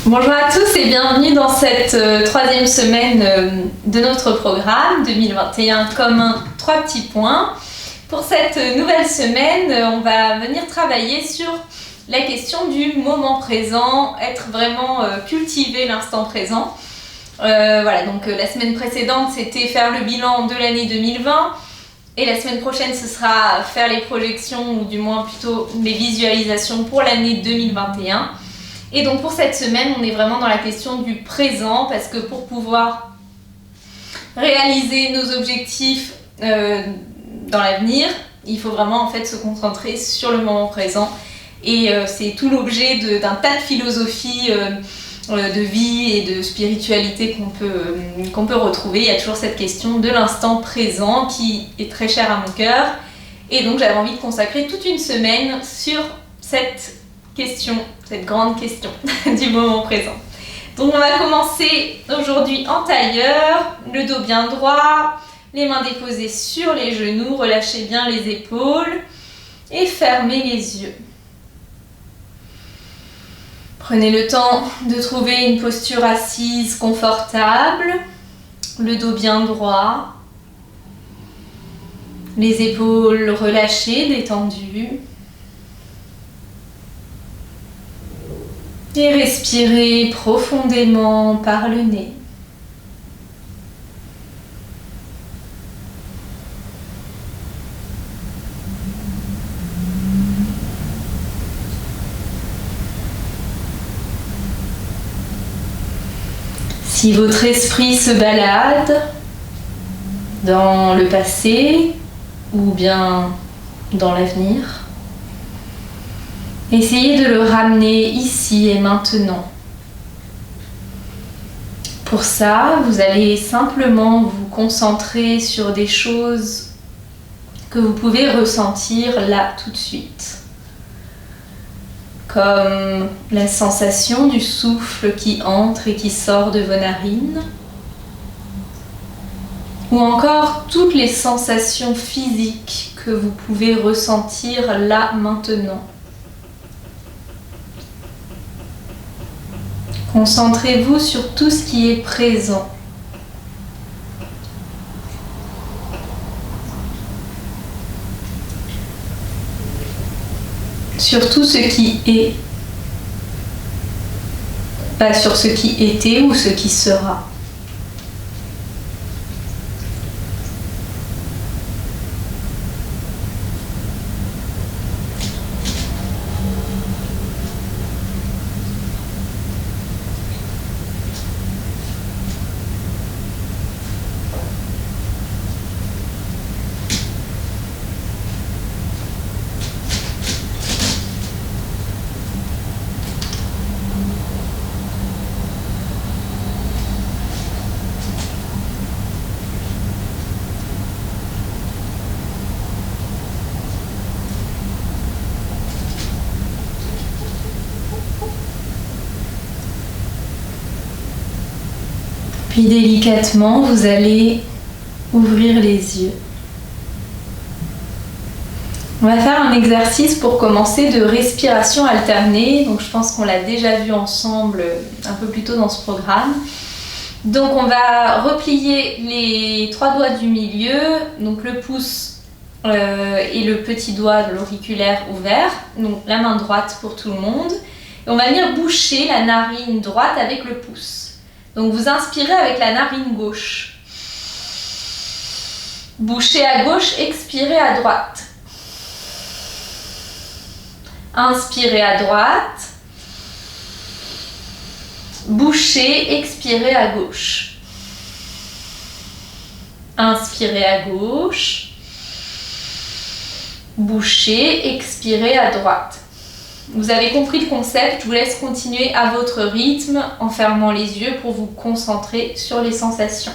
Bonjour à tous et bienvenue dans cette troisième semaine de notre programme 2021 commun 3 petits points. Pour cette nouvelle semaine, on va venir travailler sur la question du moment présent, être vraiment cultiver l'instant présent. Donc la semaine précédente, c'était faire le bilan de l'année 2020 et la semaine prochaine, ce sera faire les projections ou du moins plutôt les visualisations pour l'année 2021. Et donc pour cette semaine, on est vraiment dans la question du présent parce que pour pouvoir réaliser nos objectifs dans l'avenir, il faut vraiment en fait se concentrer sur le moment présent. Et c'est tout l'objet d'un tas de philosophies de vie et de spiritualité qu'on peut retrouver. Il y a toujours cette question de l'instant présent qui est très chère à mon cœur. Et donc j'avais envie de consacrer toute une semaine sur cette grande question du moment présent. Donc on va commencer aujourd'hui en tailleur, le dos bien droit, les mains déposées sur les genoux, relâchez bien les épaules et fermez les yeux. Prenez le temps de trouver une posture assise confortable, le dos bien droit, les épaules relâchées, détendues. Et respirez profondément par le nez. Si votre esprit se balade dans le passé ou bien dans l'avenir, essayez de le ramener ici et maintenant. Pour ça, vous allez simplement vous concentrer sur des choses que vous pouvez ressentir là tout de suite. Comme la sensation du souffle qui entre et qui sort de vos narines. Ou encore toutes les sensations physiques que vous pouvez ressentir là maintenant. Concentrez-vous sur tout ce qui est présent. Sur tout ce qui est, pas sur ce qui était ou ce qui sera. Puis délicatement, vous allez ouvrir les yeux. On va faire un exercice pour commencer de respiration alternée. Donc je pense qu'on l'a déjà vu ensemble un peu plus tôt dans ce programme. Donc on va replier les 3 doigts du milieu, donc le pouce et le petit doigt de l'auriculaire ouvert, donc la main droite pour tout le monde. Et on va venir boucher la narine droite avec le pouce. Donc vous inspirez avec la narine gauche. Bouchez à gauche, expirez à droite. Inspirez à droite. Bouchez, expirez à gauche. Inspirez à gauche. Bouchez, expirez à droite. Vous avez compris le concept, je vous laisse continuer à votre rythme en fermant les yeux pour vous concentrer sur les sensations.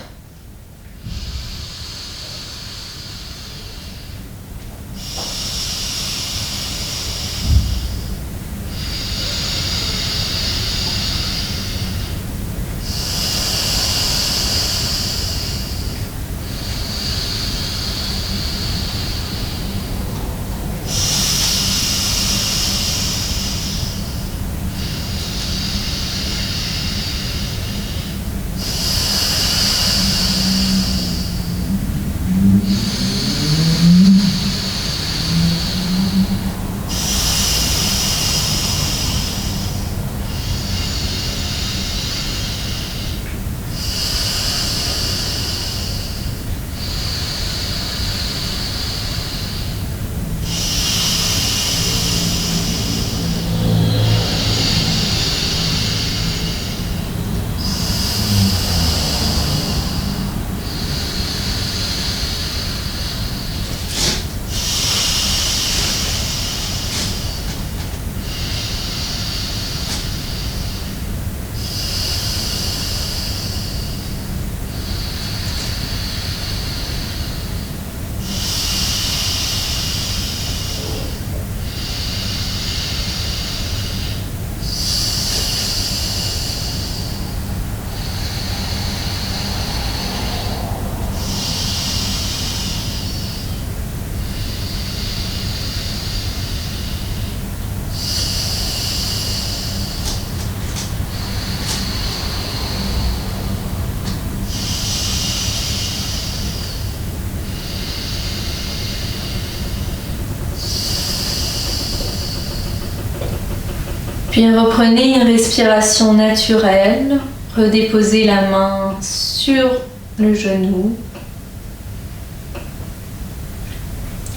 Puis reprenez une respiration naturelle. Redéposez la main sur le genou.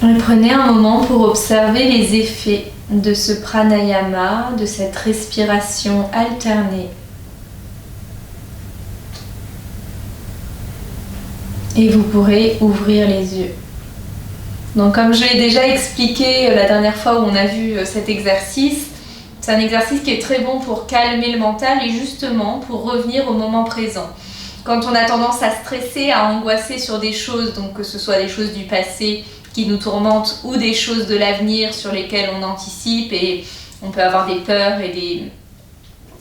Et prenez un moment pour observer les effets de ce pranayama, de cette respiration alternée. Et vous pourrez ouvrir les yeux. Donc comme je l'ai déjà expliqué la dernière fois où on a vu cet exercice, c'est un exercice qui est très bon pour calmer le mental et justement pour revenir au moment présent. Quand on a tendance à stresser, à angoisser sur des choses, donc que ce soit des choses du passé qui nous tourmentent ou des choses de l'avenir sur lesquelles on anticipe et on peut avoir des peurs et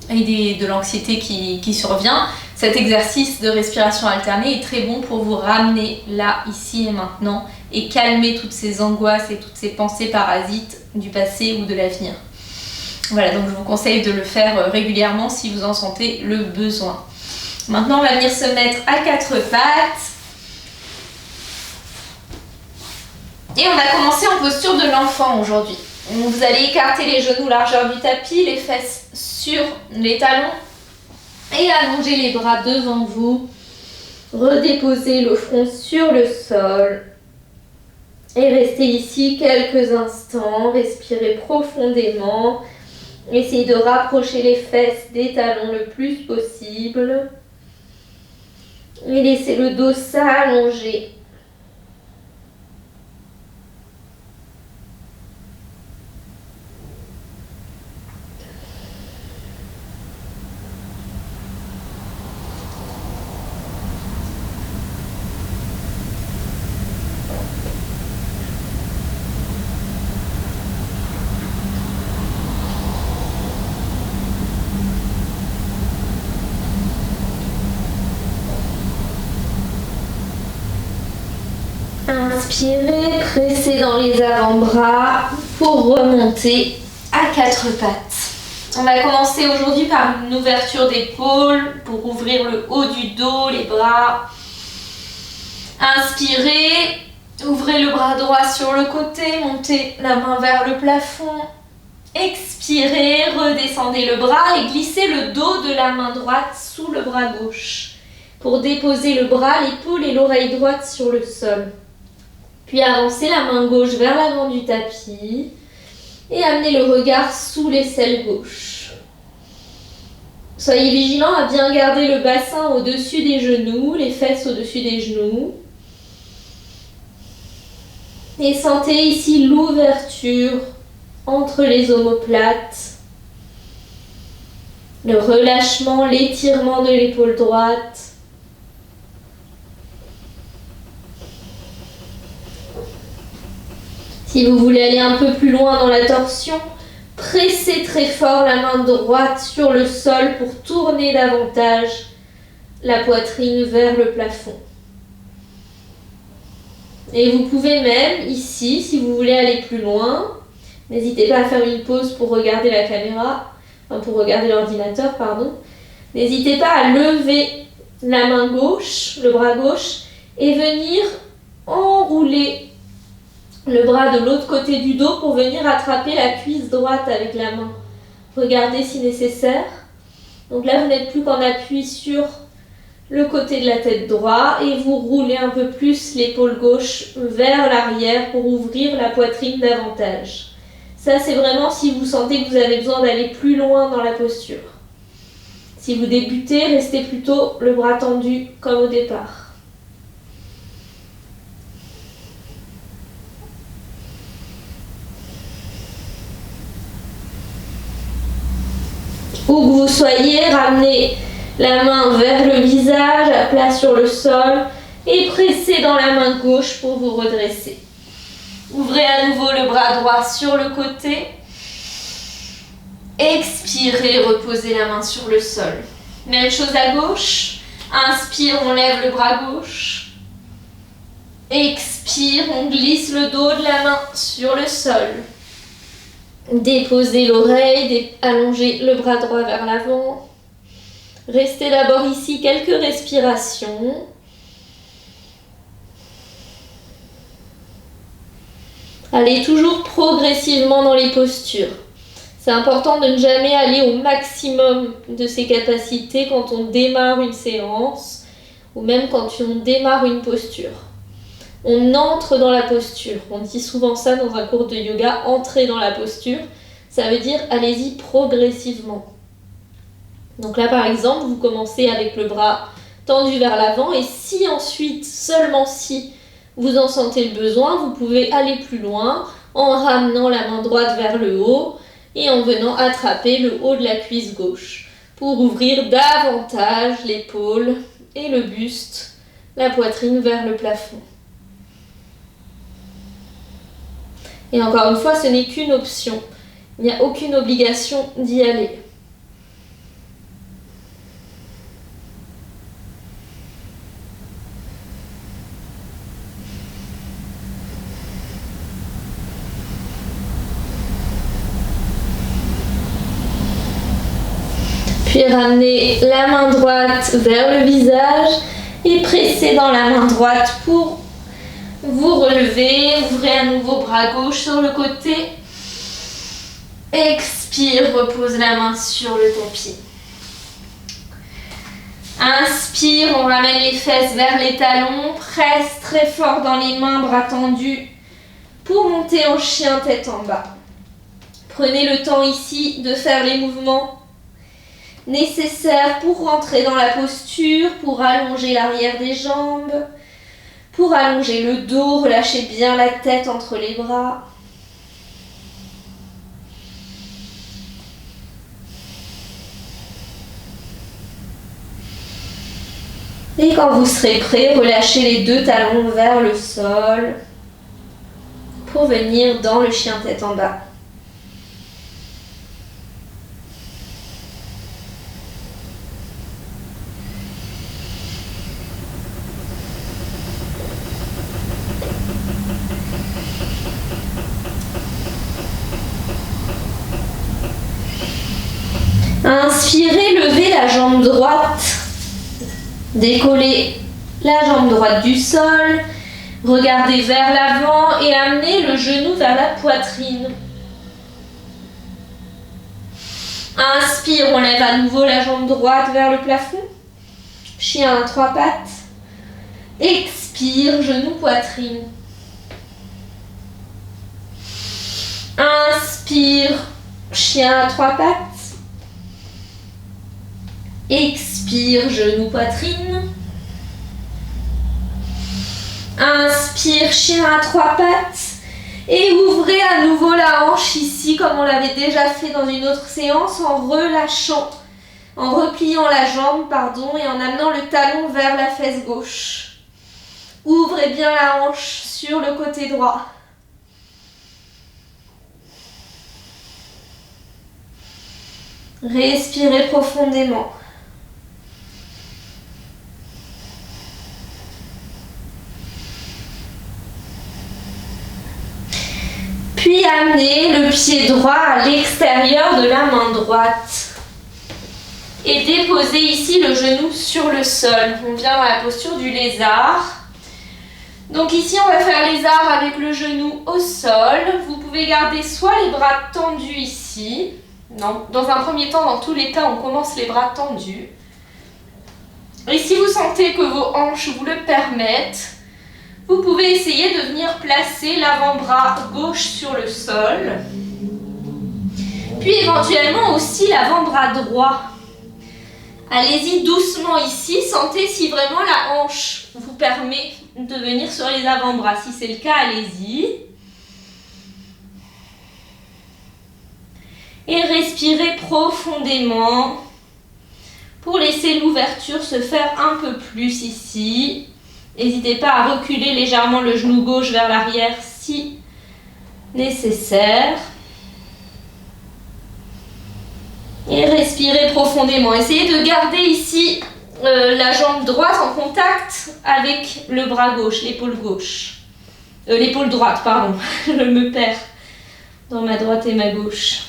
de l'anxiété qui survient, cet exercice de respiration alternée est très bon pour vous ramener là, ici et maintenant et calmer toutes ces angoisses et toutes ces pensées parasites du passé ou de l'avenir. Voilà, donc je vous conseille de le faire régulièrement si vous en sentez le besoin. Maintenant, on va venir se mettre à quatre pattes. Et on va commencer en posture de l'enfant aujourd'hui. Vous allez écarter les genoux largeur du tapis, les fesses sur les talons et allonger les bras devant vous. Redéposez le front sur le sol et restez ici quelques instants. Respirez profondément. Essayez de rapprocher les fesses des talons le plus possible. Et laissez le dos s'allonger. Inspirez, pressez dans les avant-bras pour remonter à quatre pattes. On va commencer aujourd'hui par une ouverture d'épaule pour ouvrir le haut du dos, les bras. Inspirez, ouvrez le bras droit sur le côté, montez la main vers le plafond. Expirez, redescendez le bras et glissez le dos de la main droite sous le bras gauche pour déposer le bras, l'épaule et l'oreille droite sur le sol. Puis avancez la main gauche vers l'avant du tapis et amenez le regard sous l'aisselle gauche. Soyez vigilant à bien garder le bassin au-dessus des genoux, les fesses au-dessus des genoux. Et sentez ici l'ouverture entre les omoplates, le relâchement, l'étirement de l'épaule droite. Si vous voulez aller un peu plus loin dans la torsion, pressez très fort la main droite sur le sol pour tourner davantage la poitrine vers le plafond. Et vous pouvez même, ici, si vous voulez aller plus loin, n'hésitez pas à faire une pause pour regarder la caméra, enfin pour regarder l'ordinateur, pardon. N'hésitez pas à lever la main gauche, le bras gauche, et venir enrouler le bras de l'autre côté du dos pour venir attraper la cuisse droite avec la main. Regardez si nécessaire. Donc là, vous n'êtes plus qu'en appui sur le côté de la tête droit et vous roulez un peu plus l'épaule gauche vers l'arrière pour ouvrir la poitrine davantage. Ça, c'est vraiment si vous sentez que vous avez besoin d'aller plus loin dans la posture. Si vous débutez, restez plutôt le bras tendu comme au départ. Où que vous soyez, ramenez la main vers le visage, à plat sur le sol et pressez dans la main gauche pour vous redresser. Ouvrez à nouveau le bras droit sur le côté. Expirez, reposez la main sur le sol. Même chose à gauche. Inspire, on lève le bras gauche. Expire, on glisse le dos de la main sur le sol. Déposez l'oreille, allongez le bras droit vers l'avant. Restez d'abord ici quelques respirations. Allez toujours progressivement dans les postures. C'est important de ne jamais aller au maximum de ses capacités quand on démarre une séance ou même quand on démarre une posture. On entre dans la posture. On dit souvent ça dans un cours de yoga, entrer dans la posture. Ça veut dire allez-y progressivement. Donc là par exemple, vous commencez avec le bras tendu vers l'avant et si ensuite, seulement si, vous en sentez le besoin, vous pouvez aller plus loin en ramenant la main droite vers le haut et en venant attraper le haut de la cuisse gauche pour ouvrir davantage l'épaule et le buste, la poitrine vers le plafond. Et encore une fois, ce n'est qu'une option. Il n'y a aucune obligation d'y aller. Puis ramenez la main droite vers le visage et pressez dans la main droite pour vous relever. Ouvrez à nouveau bras gauche sur le côté. Expire, repose la main sur le tapis. Inspire, on ramène les fesses vers les talons. Presse très fort dans les mains, bras tendus pour monter en chien tête en bas. Prenez le temps ici de faire les mouvements nécessaires pour rentrer dans la posture, pour allonger l'arrière des jambes, pour allonger le dos, relâchez bien la tête entre les bras. Et quand vous serez prêt, relâchez les deux talons vers le sol pour venir dans le chien tête en bas. Inspirez, levez la jambe droite, décollez la jambe droite du sol, regardez vers l'avant et amenez le genou vers la poitrine. Inspire, on lève à nouveau la jambe droite vers le plafond, chien à trois pattes. Expire, genou, poitrine. Inspire, chien à trois pattes. Expire, genou, poitrine. Inspire, chien à trois pattes. Et ouvrez à nouveau la hanche ici, comme on l'avait déjà fait dans une autre séance, en relâchant, en repliant la jambe, et en amenant le talon vers la fesse gauche. Ouvrez bien la hanche sur le côté droit. Respirez profondément. Puis amenez le pied droit à l'extérieur de la main droite. Et déposez ici le genou sur le sol. On vient dans la posture du lézard. Donc ici, on va faire lézard avec le genou au sol. Vous pouvez garder soit les bras tendus ici. Non, dans un premier temps, dans tous les cas, on commence les bras tendus. Et si vous sentez que vos hanches vous le permettent, vous pouvez essayer de venir placer l'avant-bras gauche sur le sol. Puis éventuellement aussi l'avant-bras droit. Allez-y doucement ici, sentez si vraiment la hanche vous permet de venir sur les avant-bras. Si c'est le cas, allez-y. Et respirez profondément pour laisser l'ouverture se faire un peu plus ici. N'hésitez pas à reculer légèrement le genou gauche vers l'arrière si nécessaire. Et respirez profondément. Essayez de garder ici la jambe droite en contact avec le bras gauche, l'épaule gauche. L'épaule droite, pardon. Je me perds dans ma droite et ma gauche.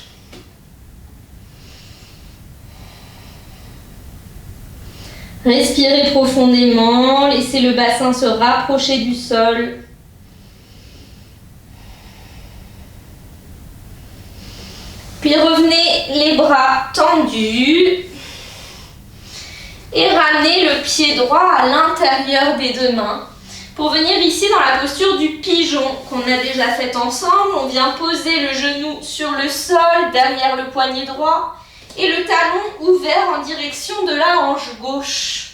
Respirez profondément, laissez le bassin se rapprocher du sol. Puis revenez les bras tendus et ramenez le pied droit à l'intérieur des deux mains pour venir ici dans la posture du pigeon qu'on a déjà fait ensemble. On vient poser le genou sur le sol derrière le poignet droit et le talon ouvert en direction de la hanche gauche.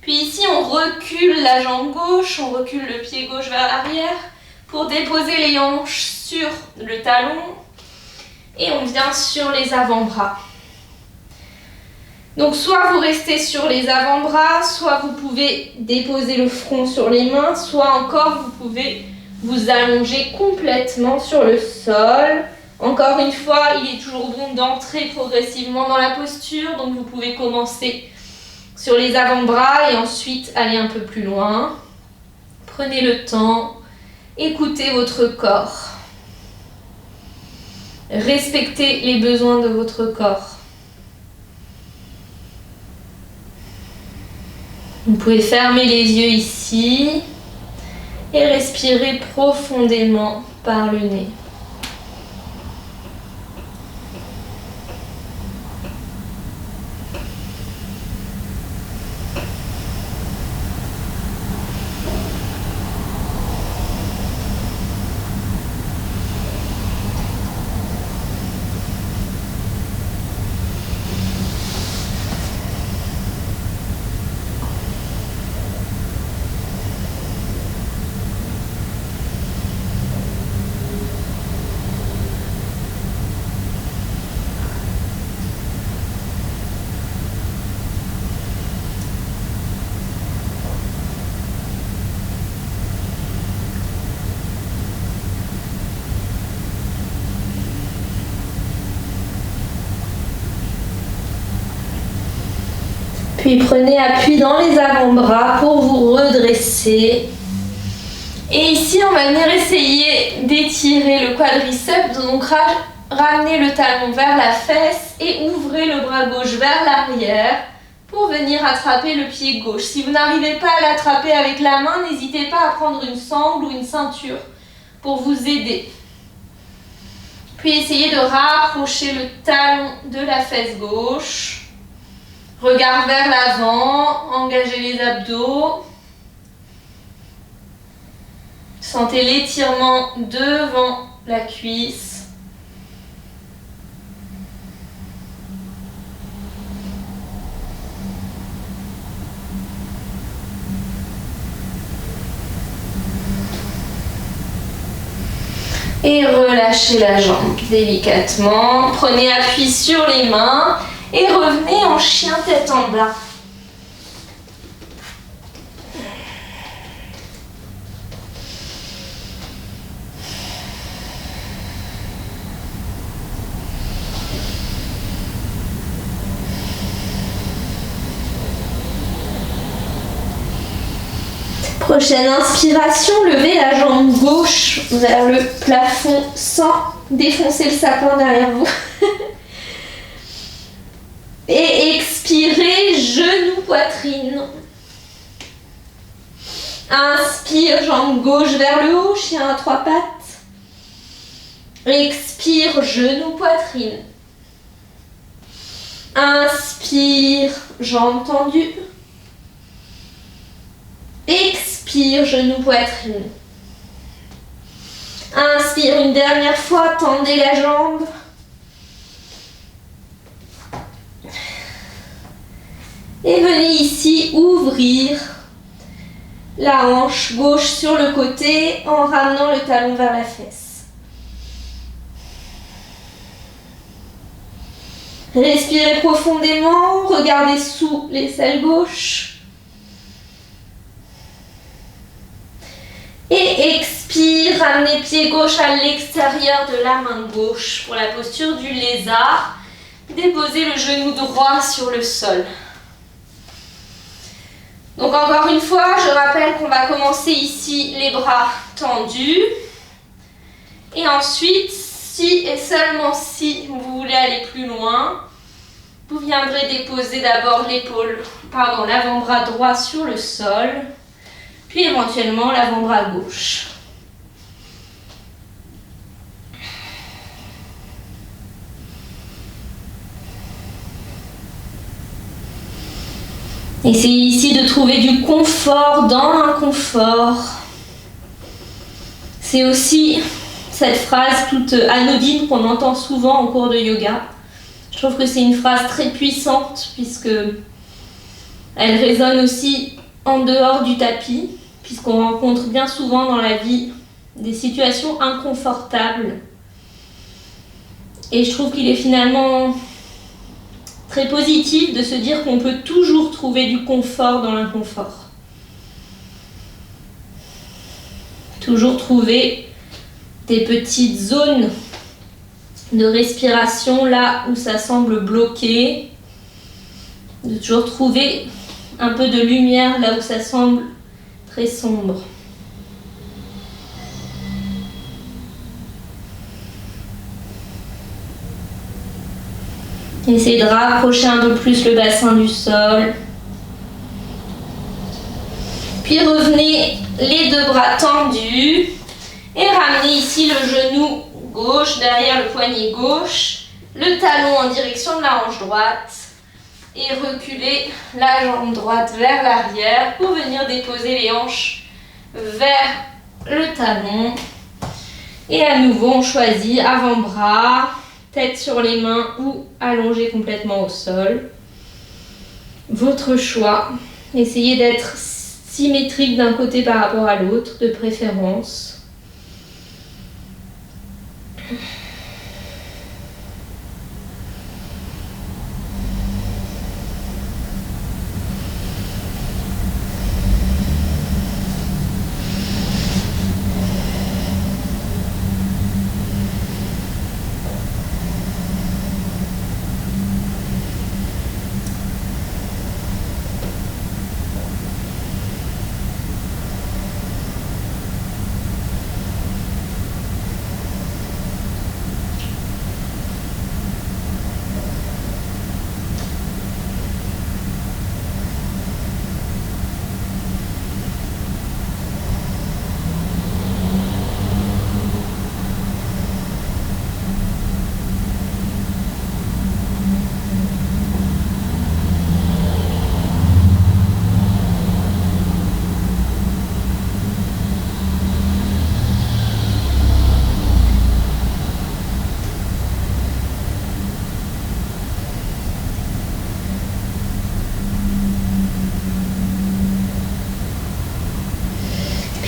Puis ici on recule la jambe gauche, on recule le pied gauche vers l'arrière pour déposer les hanches sur le talon et on vient sur les avant-bras. Donc soit vous restez sur les avant-bras, soit vous pouvez déposer le front sur les mains, soit encore vous pouvez vous allonger complètement sur le sol. Encore une fois, il est toujours bon d'entrer progressivement dans la posture, donc vous pouvez commencer sur les avant-bras et ensuite aller un peu plus loin. Prenez le temps, écoutez votre corps. Respectez les besoins de votre corps. Vous pouvez fermer les yeux ici et respirer profondément par le nez. Puis prenez appui dans les avant-bras pour vous redresser. Et ici, on va venir essayer d'étirer le quadriceps. Donc ramenez le talon vers la fesse et ouvrez le bras gauche vers l'arrière pour venir attraper le pied gauche. Si vous n'arrivez pas à l'attraper avec la main, n'hésitez pas à prendre une sangle ou une ceinture pour vous aider. Puis essayez de rapprocher le talon de la fesse gauche. Regard vers l'avant, engagez les abdos. Sentez l'étirement devant la cuisse. Et relâchez la jambe délicatement. Prenez appui sur les mains. Et revenez en chien tête en bas. Prochaine inspiration, levez la jambe gauche vers le plafond sans défoncer le sapin derrière vous. Et expirez, genou, poitrine. Inspire, jambe gauche vers le haut, chien à trois pattes. Expire, genou, poitrine. Inspire, jambe tendue. Expire, genou, poitrine. Inspire une dernière fois, tendez la jambe. Et venez ici ouvrir la hanche gauche sur le côté en ramenant le talon vers la fesse. Respirez profondément, regardez sous l'aisselle gauche. Et expire, ramenez pied gauche à l'extérieur de la main gauche pour la posture du lézard. Déposez le genou droit sur le sol. Donc encore une fois, je rappelle qu'on va commencer ici les bras tendus. Et ensuite, si et seulement si vous voulez aller plus loin, vous viendrez déposer d'abord l'avant-bras droit sur le sol, puis éventuellement l'avant-bras gauche. Essayez ici de trouver du confort dans l'inconfort. C'est aussi cette phrase toute anodine qu'on entend souvent en cours de yoga. Je trouve que c'est une phrase très puissante puisque elle résonne aussi en dehors du tapis, puisqu'on rencontre bien souvent dans la vie des situations inconfortables. Et je trouve qu'il est finalement très positif de se dire qu'on peut toujours trouver du confort dans l'inconfort. Toujours trouver des petites zones de respiration là où ça semble bloqué. De toujours trouver un peu de lumière là où ça semble très sombre. Essayez de rapprocher un peu plus le bassin du sol. Puis revenez les deux bras tendus et ramenez ici le genou gauche derrière le poignet gauche, le talon en direction de la hanche droite et reculez la jambe droite vers l'arrière pour venir déposer les hanches vers le talon. Et à nouveau, on choisit avant-bras, tête sur les mains ou allongé complètement au sol. Votre choix. Essayez d'être symétrique d'un côté par rapport à l'autre, de préférence.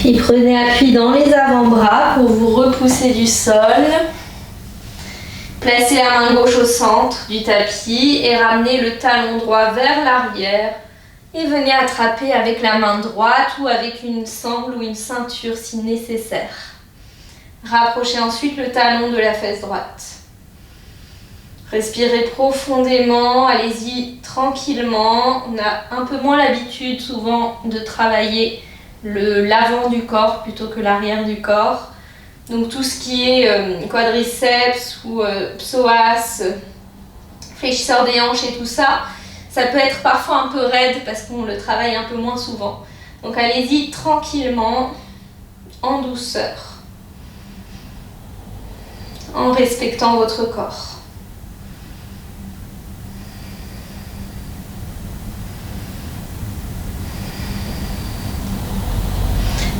Puis prenez appui dans les avant-bras pour vous repousser du sol. Placez la main gauche au centre du tapis et ramenez le talon droit vers l'arrière. Et venez attraper avec la main droite ou avec une sangle ou une ceinture si nécessaire. Rapprochez ensuite le talon de la fesse droite. Respirez profondément, allez-y tranquillement. On a un peu moins l'habitude souvent de travailler l'avant du corps plutôt que l'arrière du corps. Donc tout ce qui est quadriceps ou psoas, fléchisseur des hanches et tout ça, ça peut être parfois un peu raide parce qu'on le travaille un peu moins souvent. Donc allez-y tranquillement, en douceur, en respectant votre corps.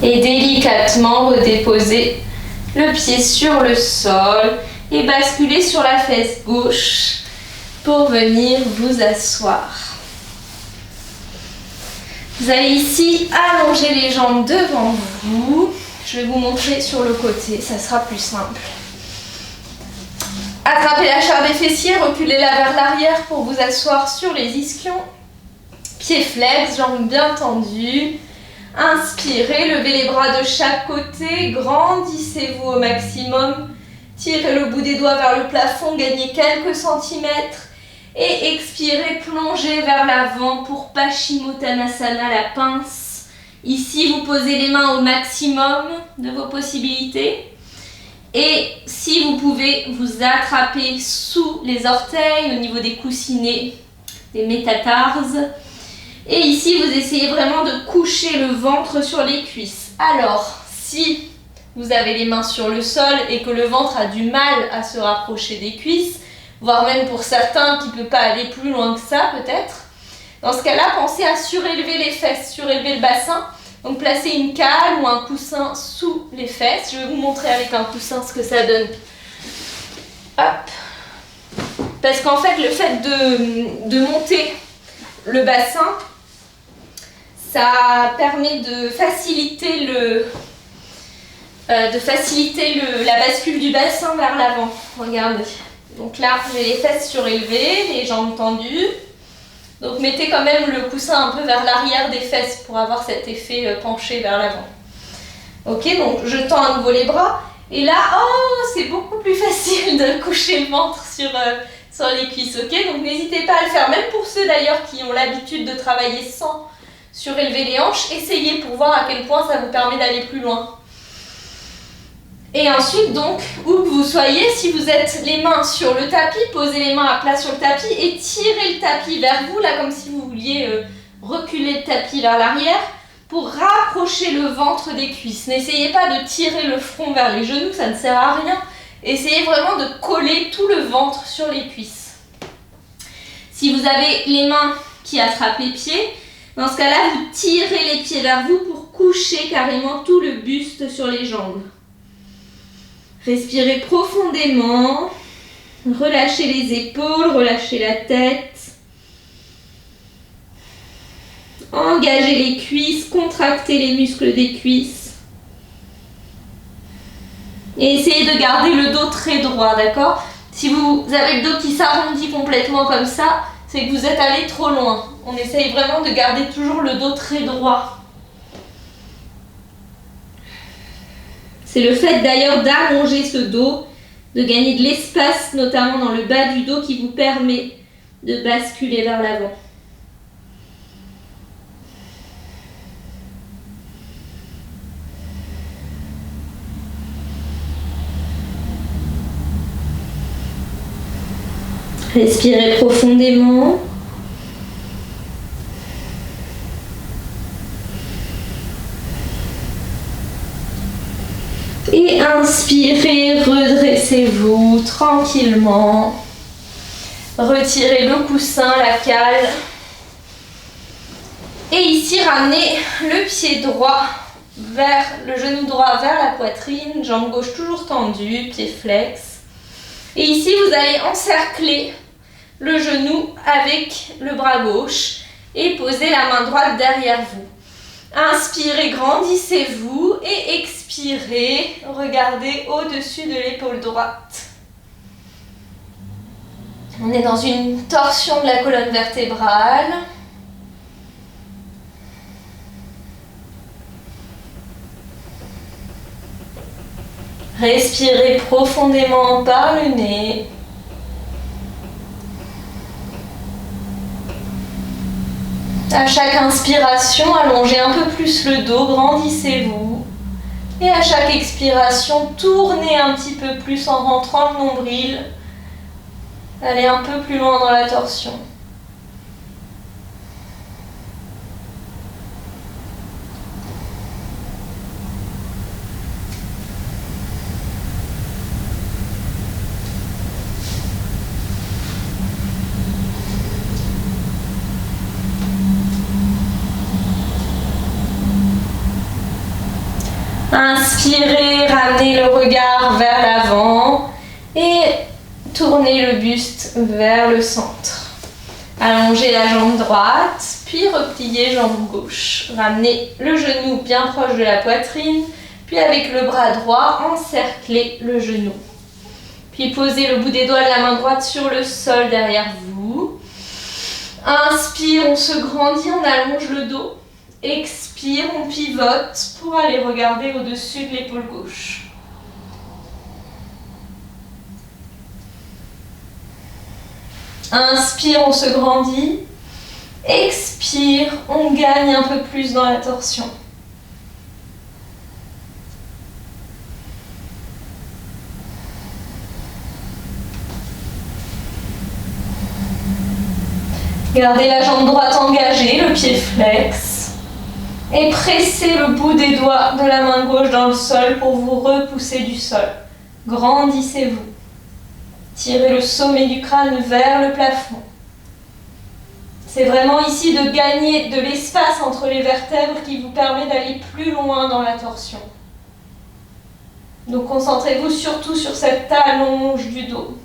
Et délicatement redéposez le pied sur le sol et basculez sur la fesse gauche pour venir vous asseoir. Vous allez ici allonger les jambes devant vous. Je vais vous montrer sur le côté, ça sera plus simple. Attrapez la chair des fessiers, reculez-la vers l'arrière pour vous asseoir sur les ischions. Pieds flex, jambes bien tendues. Inspirez, levez les bras de chaque côté, grandissez-vous au maximum. Tirez le bout des doigts vers le plafond, gagnez quelques centimètres. Et expirez, plongez vers l'avant pour Paschimottanasana, la pince. Ici, vous posez les mains au maximum de vos possibilités. Et si vous pouvez, vous attraper sous les orteils, au niveau des coussinets, des métatarses. Et ici, vous essayez vraiment de coucher le ventre sur les cuisses. Alors, si vous avez les mains sur le sol et que le ventre a du mal à se rapprocher des cuisses, voire même pour certains qui ne peuvent pas aller plus loin que ça peut-être, Dans ce cas-là, pensez à surélever les fesses, surélever le bassin. Donc placez une cale ou un coussin sous les fesses. Je vais vous montrer avec un coussin ce que ça donne. Hop. Parce qu'en fait, le fait de monter le bassin, ça permet de faciliter la bascule du bassin vers l'avant. Regardez. Donc là, j'ai les fesses surélevées, les jambes tendues. Donc mettez quand même le coussin un peu vers l'arrière des fesses pour avoir cet effet penché vers l'avant. Ok, donc je tends à nouveau les bras. Et là, oh, c'est beaucoup plus facile de coucher le ventre sur les cuisses. Ok, donc n'hésitez pas à le faire, même pour ceux d'ailleurs qui ont l'habitude de travailler sans surélever les hanches. Essayez pour voir à quel point ça vous permet d'aller plus loin. Et ensuite, donc, où que vous soyez, si vous êtes les mains sur le tapis, posez les mains à plat sur le tapis et tirez le tapis vers vous, là, comme si vous vouliez reculer le tapis vers l'arrière pour rapprocher le ventre des cuisses. N'essayez pas de tirer le front vers les genoux, ça ne sert à rien. Essayez vraiment de coller tout le ventre sur les cuisses. Si vous avez les mains qui attrapent les pieds, dans ce cas-là, vous tirez les pieds vers vous pour coucher carrément tout le buste sur les jambes. Respirez profondément, relâchez les épaules, relâchez la tête. Engagez les cuisses, contractez les muscles des cuisses. Et essayez de garder le dos très droit, d'accord? Si vous avez le dos qui s'arrondit complètement comme ça, c'est que vous êtes allé trop loin. On essaye vraiment de garder toujours le dos très droit. C'est le fait d'ailleurs d'allonger ce dos, de gagner de l'espace, notamment dans le bas du dos, qui vous permet de basculer vers l'avant. Respirez profondément. Et inspirez, redressez-vous tranquillement. Retirez le coussin, la cale. Et ici, ramenez le pied droit vers le genou droit vers la poitrine, jambe gauche toujours tendue, pied flex. Et ici, vous allez encercler le genou avec le bras gauche et poser la main droite derrière vous. Inspirez, grandissez-vous et expirez, regardez au-dessus de l'épaule droite. On est dans une torsion de la colonne vertébrale. Respirez profondément par le nez. À chaque inspiration, allongez un peu plus le dos, grandissez-vous. Et à chaque expiration, tournez un petit peu plus en rentrant le nombril. Allez un peu plus loin dans la torsion. Inspirez, ramenez le regard vers l'avant et tournez le buste vers le centre. Allongez la jambe droite, puis repliez jambe gauche. Ramenez le genou bien proche de la poitrine, puis avec le bras droit, encerclez le genou. Puis posez le bout des doigts de la main droite sur le sol derrière vous. Inspire, on se grandit, on allonge le dos. Expire, on pivote pour aller regarder au-dessus de l'épaule gauche. Inspire, on se grandit. Expire, on gagne un peu plus dans la torsion. Gardez la jambe droite engagée, le pied flex. Et pressez le bout des doigts de la main gauche dans le sol pour vous repousser du sol. Grandissez-vous. Tirez le sommet du crâne vers le plafond. C'est vraiment ici de gagner de l'espace entre les vertèbres qui vous permet d'aller plus loin dans la torsion. Donc concentrez-vous surtout sur cette allonge du dos.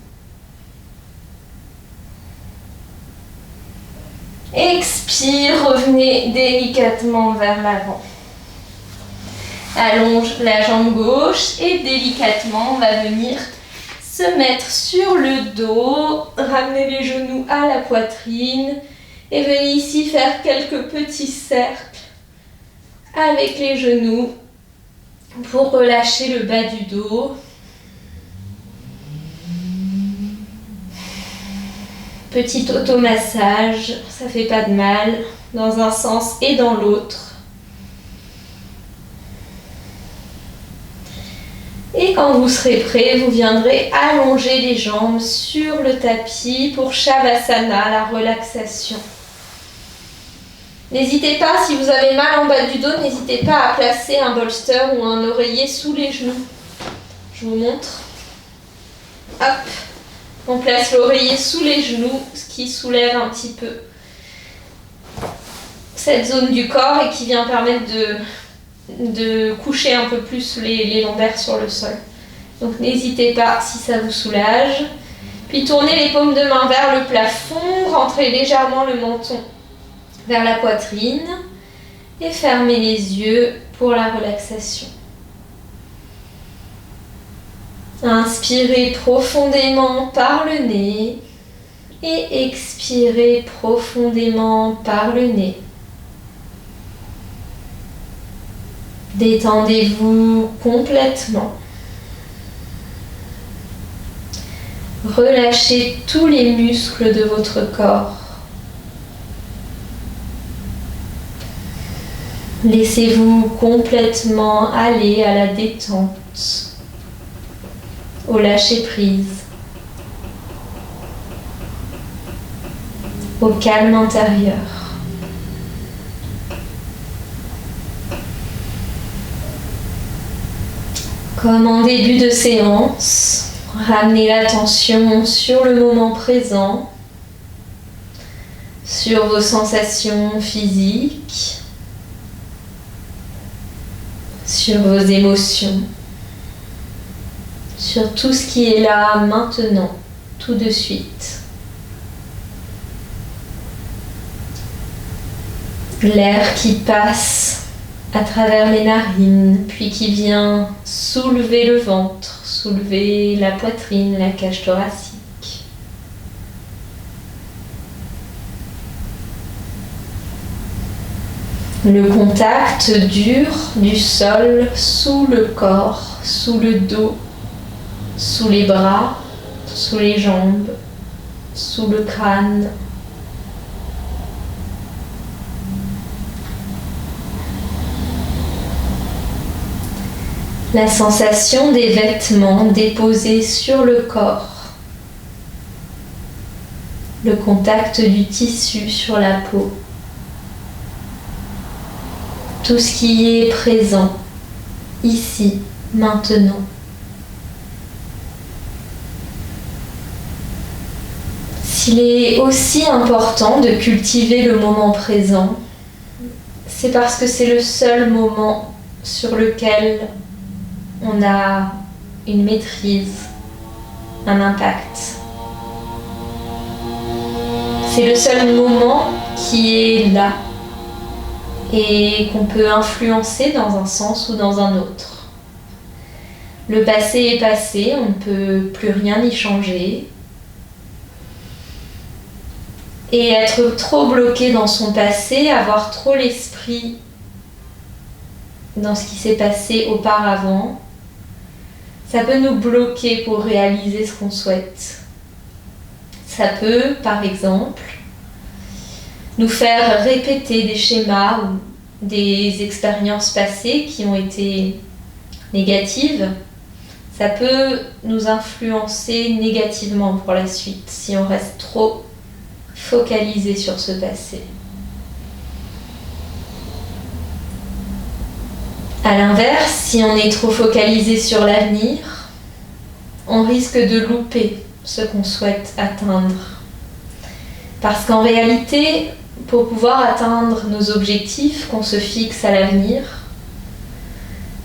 Expire, revenez délicatement vers l'avant. Allonge la jambe gauche et délicatement on va venir se mettre sur le dos, ramener les genoux à la poitrine et venez ici faire quelques petits cercles avec les genoux pour relâcher le bas du dos. Petit automassage, ça fait pas de mal, dans un sens et dans l'autre. Et quand vous serez prêt, vous viendrez allonger les jambes sur le tapis pour Shavasana, la relaxation. N'hésitez pas, si vous avez mal en bas du dos, n'hésitez pas à placer un bolster ou un oreiller sous les genoux. Je vous montre. Hop, on place l'oreiller sous les genoux, ce qui soulève un petit peu cette zone du corps et qui vient permettre de coucher un peu plus les lombaires sur le sol. Donc n'hésitez pas si ça vous soulage. Puis tournez les paumes de main vers le plafond, rentrez légèrement le menton vers la poitrine et fermez les yeux pour la relaxation. Inspirez profondément par le nez et expirez profondément par le nez. Détendez-vous complètement. Relâchez tous les muscles de votre corps. Laissez-vous complètement aller à la détente, au lâcher-prise, au calme intérieur. Comme en début de séance, ramenez l'attention sur le moment présent, sur vos sensations physiques, sur vos émotions, sur tout ce qui est là maintenant, tout de suite. L'air qui passe à travers les narines, puis qui vient soulever le ventre, soulever la poitrine, la cage thoracique. Le contact dur du sol sous le corps, sous le dos, sous les bras, sous les jambes, sous le crâne. La sensation des vêtements déposés sur le corps. Le contact du tissu sur la peau. Tout ce qui est présent, ici, maintenant. S'il est aussi important de cultiver le moment présent, c'est parce que c'est le seul moment sur lequel on a une maîtrise, un impact. C'est le seul moment qui est là et qu'on peut influencer dans un sens ou dans un autre. Le passé est passé, on ne peut plus rien y changer. Et être trop bloqué dans son passé, avoir trop l'esprit dans ce qui s'est passé auparavant, ça peut nous bloquer pour réaliser ce qu'on souhaite. Ça peut, par exemple, nous faire répéter des schémas ou des expériences passées qui ont été négatives. Ça peut nous influencer négativement pour la suite si on reste trop focalisé sur ce passé. À l'inverse, si on est trop focalisé sur l'avenir, on risque de louper ce qu'on souhaite atteindre. Parce qu'en réalité, pour pouvoir atteindre nos objectifs qu'on se fixe à l'avenir,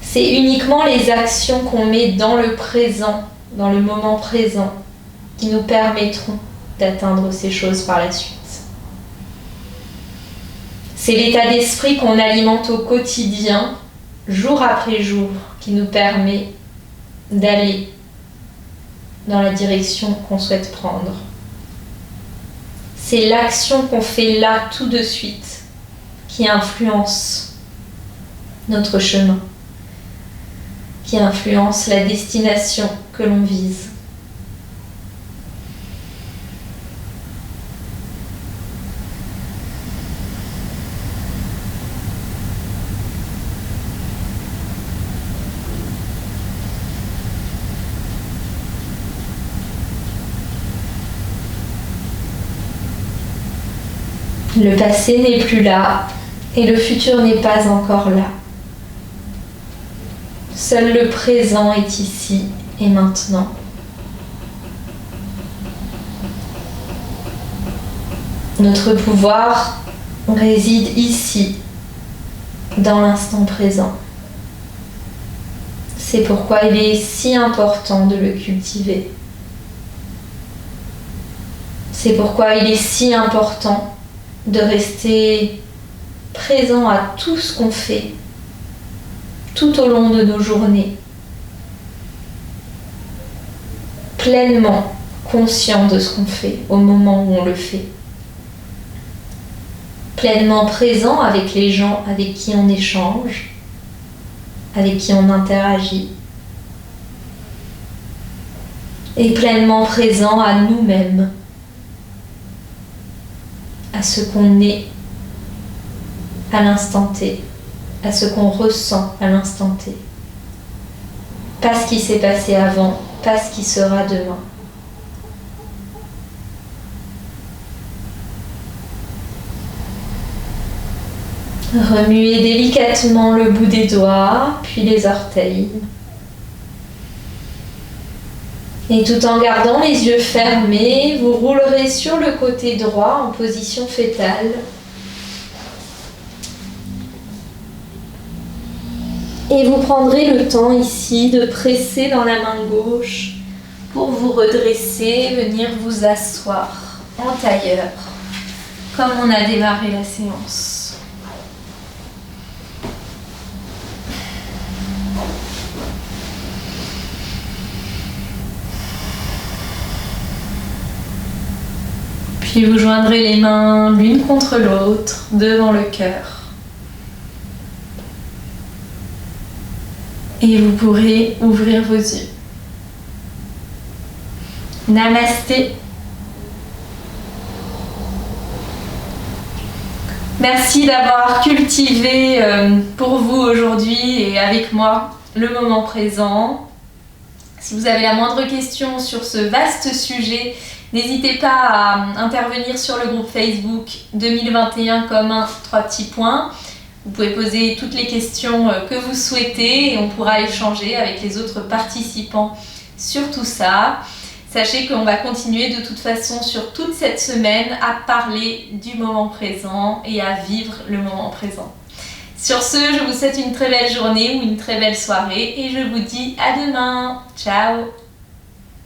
c'est uniquement les actions qu'on met dans le présent, dans le moment présent, qui nous permettront d'atteindre ces choses par la suite. C'est l'état d'esprit qu'on alimente au quotidien, jour après jour, qui nous permet d'aller dans la direction qu'on souhaite prendre. C'est l'action qu'on fait là tout de suite qui influence notre chemin, qui influence la destination que l'on vise. Le passé n'est plus là et le futur n'est pas encore là. Seul le présent est ici et maintenant. Notre pouvoir réside ici, dans l'instant présent. C'est pourquoi il est si important de le cultiver. C'est pourquoi il est si important de rester présent à tout ce qu'on fait tout au long de nos journées, pleinement conscient de ce qu'on fait au moment où on le fait, pleinement présent avec les gens avec qui on échange, avec qui on interagit, et pleinement présent à nous-mêmes, à ce qu'on est à l'instant T, à ce qu'on ressent à l'instant T. Pas ce qui s'est passé avant, pas ce qui sera demain. Remuez délicatement le bout des doigts, puis les orteils. Et tout en gardant les yeux fermés, vous roulerez sur le côté droit en position fétale. Et vous prendrez le temps ici de presser dans la main gauche pour vous redresser, venir vous asseoir en tailleur, comme on a démarré la séance. Puis vous joindrez les mains l'une contre l'autre devant le cœur. Et vous pourrez ouvrir vos yeux. Namasté. Merci d'avoir cultivé pour vous aujourd'hui et avec moi le moment présent. Si vous avez la moindre question sur ce vaste sujet, n'hésitez pas à intervenir sur le groupe Facebook 2021 comme un 3 petits points. Vous pouvez poser toutes les questions que vous souhaitez et on pourra échanger avec les autres participants sur tout ça. Sachez qu'on va continuer de toute façon sur toute cette semaine à parler du moment présent et à vivre le moment présent. Sur ce, je vous souhaite une très belle journée ou une très belle soirée et je vous dis à demain. Ciao!